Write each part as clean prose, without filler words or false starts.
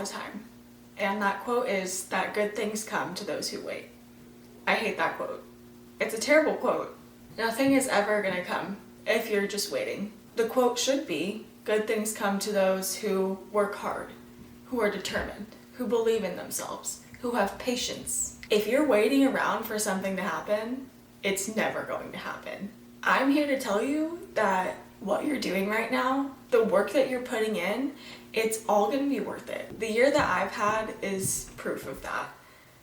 time. And that quote is that good things come to those who wait. I hate that quote. It's a terrible quote. Nothing is ever gonna come if you're just waiting. The quote should be, good things come to those who work hard, who are determined, who believe in themselves, who have patience. If you're waiting around for something to happen, it's never going to happen. I'm here to tell you that what you're doing right now, the work that you're putting in, it's all gonna be worth it. The year that I've had is proof of that.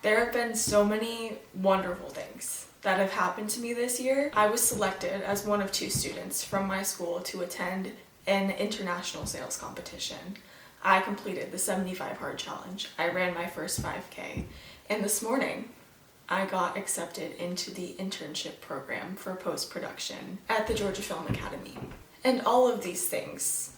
There have been so many wonderful things that have happened to me this year. I was selected as one of 2 students from my school to attend an international sales competition. I completed the 75 hard challenge. I ran my first 5K. And this morning, I got accepted into the internship program for post-production at the Georgia Film Academy. And all of these things,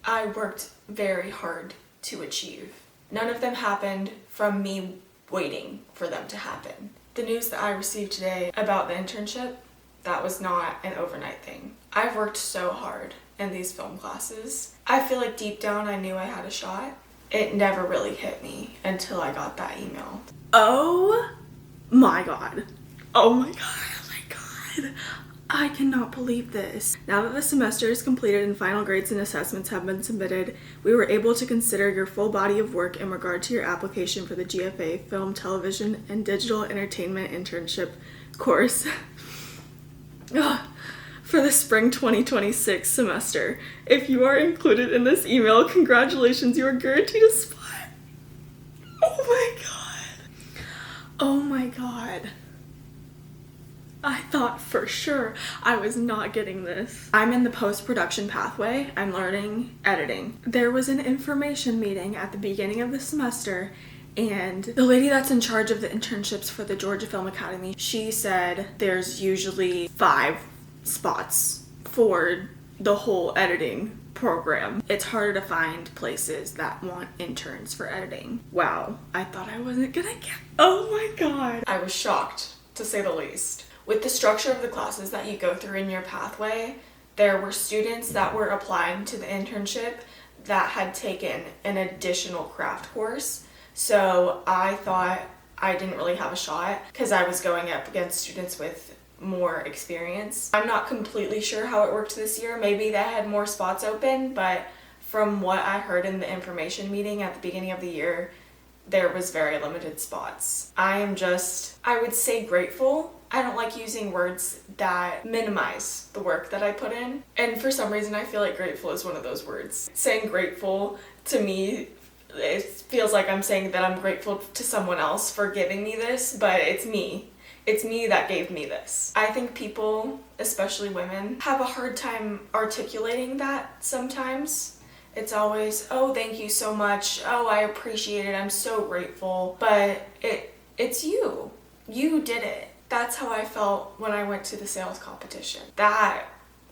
I worked very hard to achieve. None of them happened from me waiting for them to happen. The news that I received today about the internship, that was not an overnight thing. I've worked so hard in these film classes. I feel like deep down I knew I had a shot. It never really hit me until I got that email. Oh my god. Oh my god. Oh my god. I cannot believe this. Now that the semester is completed and final grades and assessments have been submitted, we were able to consider your full body of work in regard to your application for the GFA Film, Television, and Digital Entertainment Internship course for the spring 2026 semester. If you are included in this email, congratulations, you are guaranteed a spot. Oh my god. Oh my god. I thought for sure I was not getting this. I'm in the post-production pathway. I'm learning editing. There was an information meeting at the beginning of the semester, and the lady that's in charge of the internships for the Georgia Film Academy, she said there's usually 5 spots for the whole editing program. It's harder to find places that want interns for editing. Wow, I thought I wasn't gonna get. Oh my god. I was shocked, to say the least. With the structure of the classes that you go through in your pathway, there were students that were applying to the internship that had taken an additional craft course. So I thought I didn't really have a shot because I was going up against students with more experience. I'm not completely sure how it worked this year. Maybe they had more spots open, but from what I heard in the information meeting at the beginning of the year, there was very limited spots. I am just, I would say grateful. I don't like using words that minimize the work that I put in. And for some reason, I feel like grateful is one of those words. Saying grateful to me, it feels like I'm saying that I'm grateful to someone else for giving me this, but it's me. It's me that gave me this. I think people, especially women, have a hard time articulating that sometimes. It's always, oh, thank you so much. Oh, I appreciate it. I'm so grateful. But it's you. You did it. That's how I felt when I went to the sales competition. That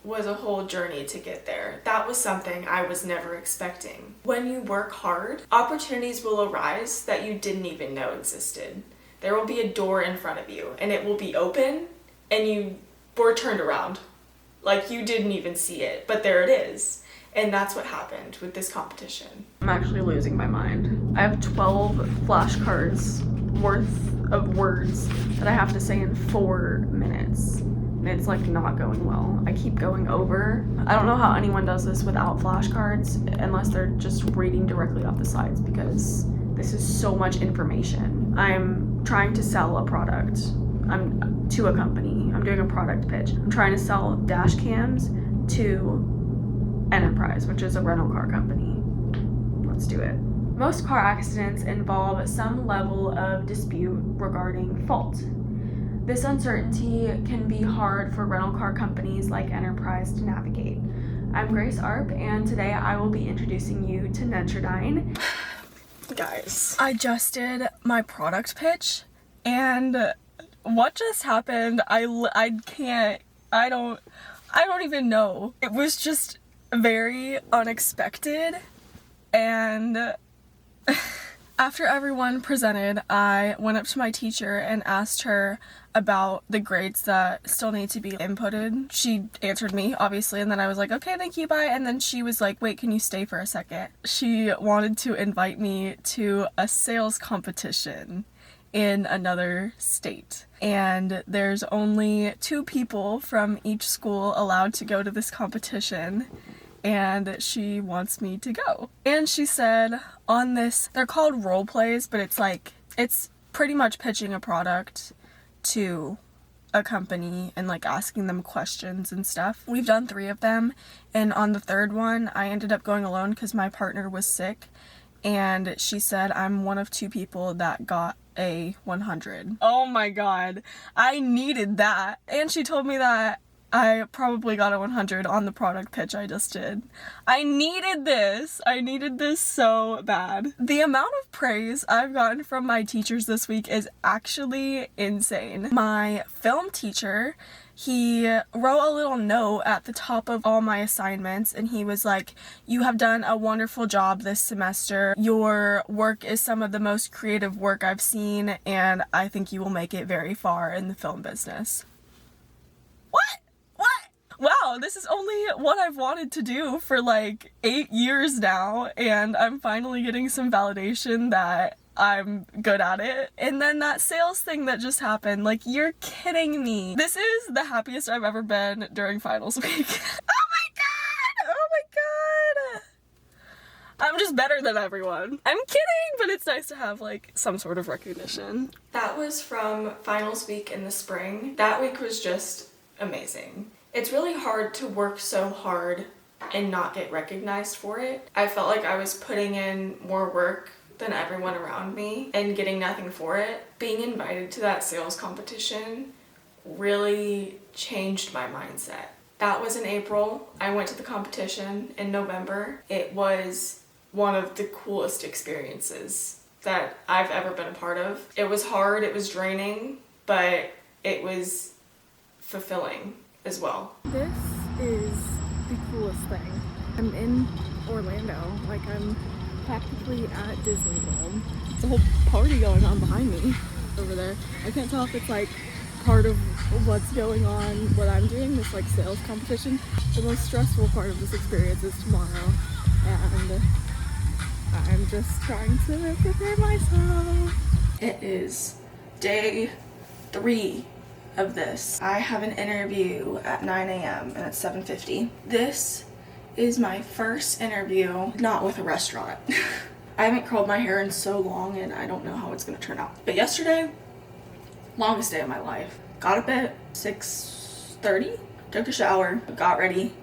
was a whole journey to get there. That was something I was never expecting. When you work hard, opportunities will arise that you didn't even know existed. There will be a door in front of you and it will be open and you were turned around. Like you didn't even see it, but there it is. And that's what happened with this competition. I'm actually losing my mind. I have 12 flashcards worth of words that I have to say in 4 minutes. And it's like not going well. I keep going over. I don't know how anyone does this without flashcards unless they're just reading directly off the sides because this is so much information. I'm trying to sell a product. I'm to a company. I'm doing a product pitch. I'm trying to sell dash cams to Enterprise, which is a rental car company. Let's do it. Most car accidents involve some level of dispute regarding fault. This uncertainty can be hard for rental car companies like Enterprise to navigate. I'm Grace Arp, and today I will be introducing you to Netrodyne. Guys, I just did my product pitch, and what just happened, I don't even know. It was just very unexpected, and After everyone presented, I went up to my teacher and asked her about the grades that still need to be inputted. She answered me, obviously, and then I was like, okay, thank you, bye. And then she was like, wait, can you stay for a second? She wanted to invite me to a sales competition in another state. And there's only 2 people from each school allowed to go to this competition. And she wants me to go. And she said on this, they're called role plays, but it's pretty much pitching a product to a company and like asking them questions and stuff. We've done 3 of them, and on the 3rd one, I ended up going alone because my partner was sick, and she said I'm one of 2 people that got a 100. Oh my god, I needed that. And she told me that I probably got a 100 on the product pitch I just did. I needed this. I needed this so bad. The amount of praise I've gotten from my teachers this week is actually insane. My film teacher, he wrote a little note at the top of all my assignments, and he was like, you have done a wonderful job this semester. Your work is some of the most creative work I've seen, and I think you will make it very far in the film business. Wow, this is only what I've wanted to do for like 8 years now, and I'm finally getting some validation that I'm good at it. And then that sales thing that just happened, like, you're kidding me. This is the happiest I've ever been during finals week. Oh my god! Oh my god! I'm just better than everyone. I'm kidding, but it's nice to have like some sort of recognition. That was from finals week in the spring. That week was just amazing. It's really hard to work so hard and not get recognized for it. I felt like I was putting in more work than everyone around me and getting nothing for it. Being invited to that sales competition really changed my mindset. That was in April. I went to the competition in November. It was one of the coolest experiences that I've ever been a part of. It was hard, it was draining, but it was fulfilling as well. This is the coolest thing. I'm in Orlando, like I'm practically at Disney World. There's a whole party going on behind me over there. I can't tell if it's like part of what's going on, what I'm doing, this like sales competition. The most stressful part of this experience is tomorrow, and I'm just trying to prepare myself. It is day 3 of this. I have an interview at 9 a.m. and it's 7:50. This is my first interview, not with a restaurant. I haven't curled my hair in so long and I don't know how it's gonna turn out. But yesterday, longest day of my life. Got up at 6:30, took a shower, got ready,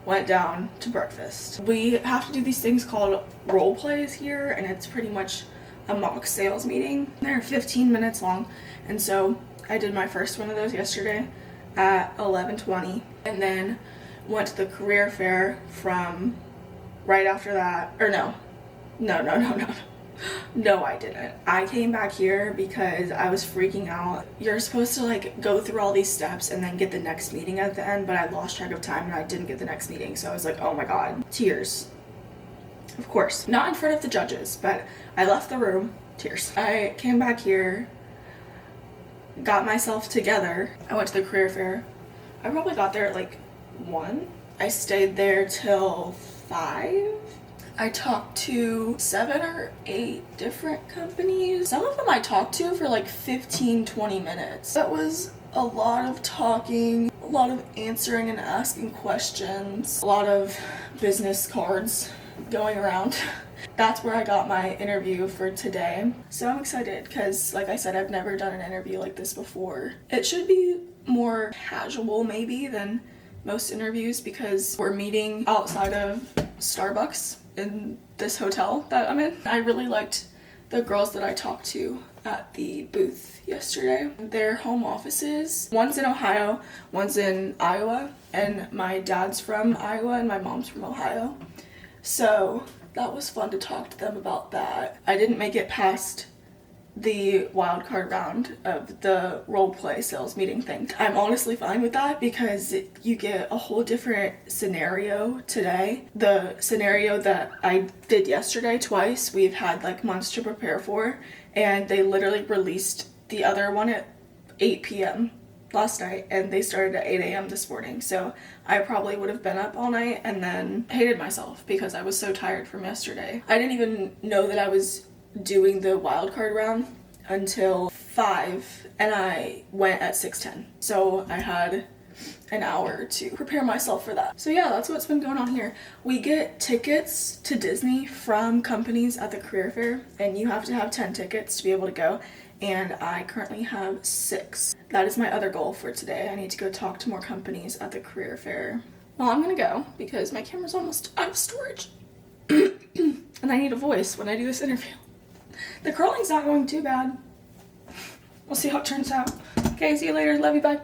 went down to breakfast. We have to do these things called role plays here, and it's pretty much a mock sales meeting. They're 15 minutes long, and so I did my first one of those yesterday at 11:20, and then went to the career fair from right after that. Or no, I didn't. I came back here because I was freaking out. You're supposed to like go through all these steps and then get the next meeting at the end, but I lost track of time and I didn't get the next meeting, so I was like, oh my god, tears. Of course, not in front of the judges, but I left the room, tears. I came back here, got myself together. I went to the career fair. I probably got there at like 1. I stayed there till 5. I talked to 7 or 8 different companies. Some of them I talked to for like 15-20 minutes. That was a lot of talking, a lot of answering and asking questions, a lot of business cards going around. That's where I got my interview for today. So I'm excited because, like I said, I've never done an interview like this before. It should be more casual maybe than most interviews because we're meeting outside of Starbucks in this hotel that I'm in. I really liked the girls that I talked to at the booth yesterday. Their home offices, one's in Ohio, one's in Iowa, and my dad's from Iowa and my mom's from Ohio. So that was fun to talk to them about that. I didn't make it past the wildcard round of the role play sales meeting thing. I'm honestly fine with that because you get a whole different scenario today. The scenario that I did yesterday twice, we've had like months to prepare for, and they literally released the other one at 8 p.m. last night, and they started at 8 a.m. this morning. So I probably would have been up all night and then hated myself because I was so tired from yesterday. I didn't even know that I was doing the wildcard round until 5, and I went at 6:10. So I had an hour to prepare myself for that. So yeah, that's what's been going on here. We get tickets to Disney from companies at the career fair, and you have to have 10 tickets to be able to go, and I currently have 6. That is my other goal for today. I need to go talk to more companies at the career fair. Well, I'm gonna go because my camera's almost out of storage. And I need a voice when I do this interview. The curling's not going too bad. We'll see how it turns out. Okay, see you later. Love you, bye.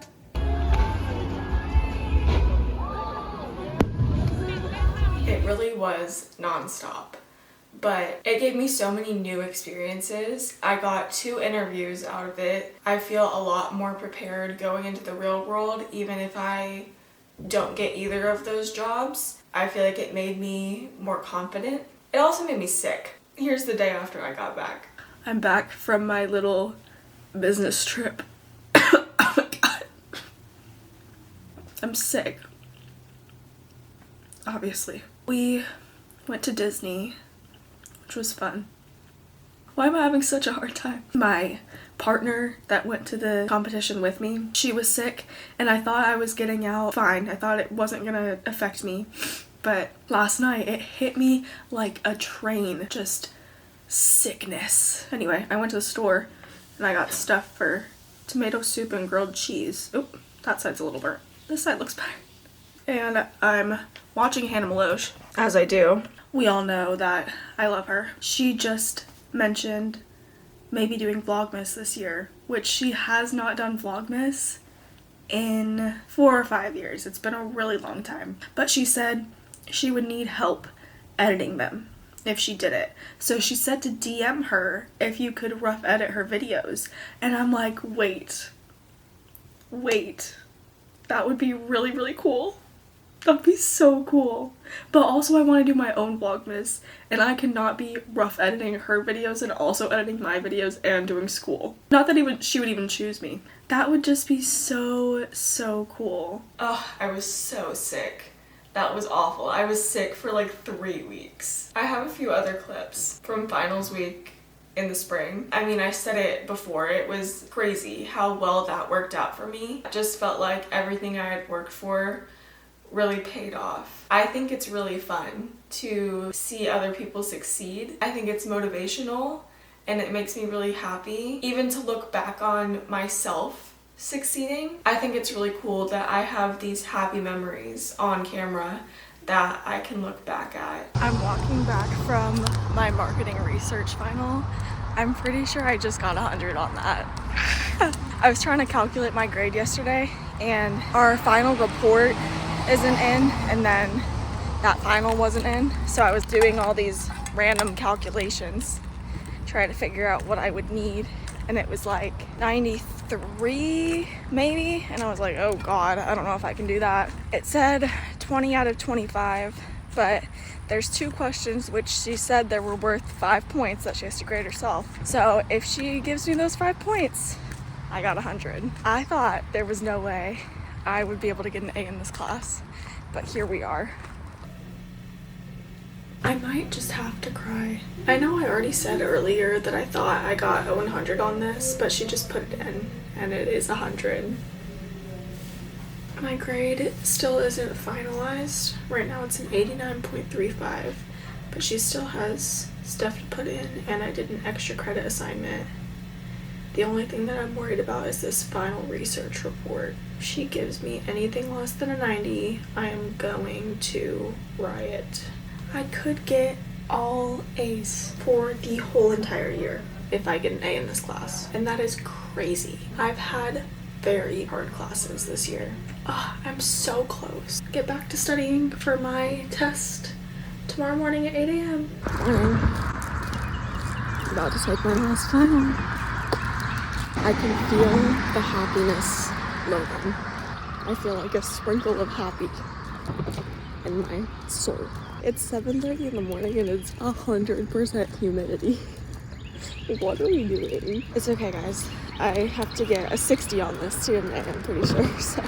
It really was nonstop, but it gave me so many new experiences. I got 2 interviews out of it. I feel a lot more prepared going into the real world, even if I don't get either of those jobs. I feel like it made me more confident. It also made me sick. Here's the day after I got back. I'm back from my little business trip. Oh my god. I'm sick. Obviously. We went to Disney, which was fun. Why am I having such a hard time? My partner that went to the competition with me, she was sick, and I thought I was getting out fine. I thought it wasn't gonna affect me. But last night, it hit me like a train. Just sickness. Anyway, I went to the store and I got stuff for tomato soup and grilled cheese. Oop, that side's a little burnt. This side looks better. And I'm watching Hannah Maloche, as I do. We all know that I love her. She just mentioned maybe doing Vlogmas this year, which she has not done Vlogmas in 4 or 5 years. It's been a really long time. But she said she would need help editing them if she did it. So she said to DM her if you could rough edit her videos. And I'm like, wait. That would be really, really cool. That'd be so cool. But also I want to do my own Vlogmas, and I cannot be rough editing her videos and also editing my videos and doing school. Not that she would even choose me. That would just be so, so cool. Oh, I was so sick. That was awful. I was sick for like 3 weeks. I have a few other clips from finals week in the spring. I mean, I said it before, it was crazy how well that worked out for me. I just felt like everything I had worked for really paid off. I think it's really fun to see other people succeed. I think it's motivational and it makes me really happy. Even to look back on myself succeeding, I think it's really cool that I have these happy memories on camera that I can look back at. I'm walking back from my marketing research final. I'm pretty sure I just got 100 on that. I was trying to calculate my grade yesterday, and our final report isn't in, and then that final wasn't in, so I was doing all these random calculations trying to figure out what I would need, and it was like 93 maybe, and I was like, oh god, I don't know if I can do that. It said 20 out of 25, but there's 2 questions which she said they were worth 5 points that she has to grade herself. So if she gives me those 5 points, I got 100. I thought there was no way I would be able to get an A in this class, but here we are. I might just have to cry. I know I already said earlier that I thought I got a 100 on this, but she just put it in, and it is 100. My grade still isn't finalized. Right now it's an 89.35, but she still has stuff to put in, and I did an extra credit assignment. The only thing that I'm worried about is this final research report. If she gives me anything less than a 90, I am going to riot. I could get all A's for the whole entire year if I get an A in this class, and that is crazy. I've had very hard classes this year. I'm so close. Get back to studying for my test tomorrow morning at 8 a.m. I'm about to take my last final. I can feel the happiness loading. I feel like a sprinkle of happy in my soul. It's 7:30 in the morning and it's 100% humidity. What are we doing? It's okay, guys. I have to get a 60 on this today, I'm pretty sure, so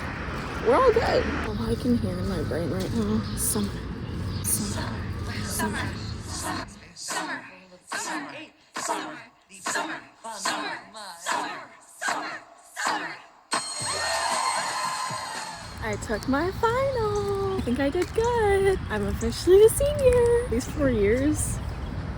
we're all good. All I can hear in my brain right now is summer, summer, summer, summer, summer, summer, summer, summer, summer, summer, summer. I took my final. I think I did good. I'm officially a senior. These 4 years,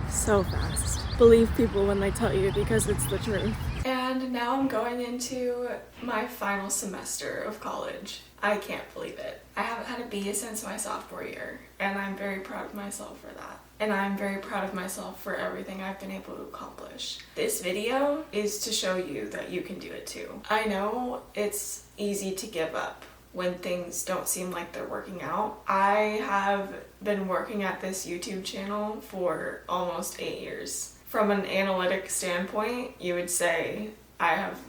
so fast. Believe people when they tell you because it's the truth. And now I'm going into my final semester of college. I can't believe it. I haven't had a B since my sophomore year, and I'm very proud of myself for that. And I'm very proud of myself for everything I've been able to accomplish. This video is to show you that you can do it too. I know it's easy to give up when things don't seem like they're working out. I have been working at this YouTube channel for almost 8 years. From an analytic standpoint, you would say I have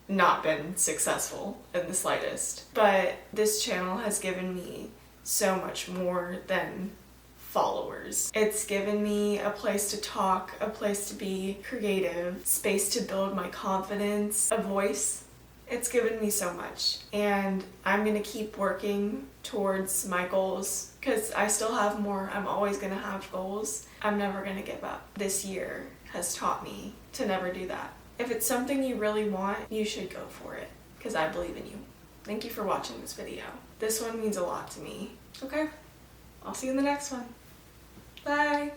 not been successful in the slightest. But this channel has given me so much more than followers. It's given me a place to talk, a place to be creative, space to build my confidence, a voice. It's given me so much, and I'm gonna keep working towards my goals because I still have more. I'm always gonna have goals. I'm never gonna give up. This year has taught me to never do that. If it's something you really want, you should go for it because I believe in you. Thank you for watching this video. This one means a lot to me. Okay, I'll see you in the next one. Bye.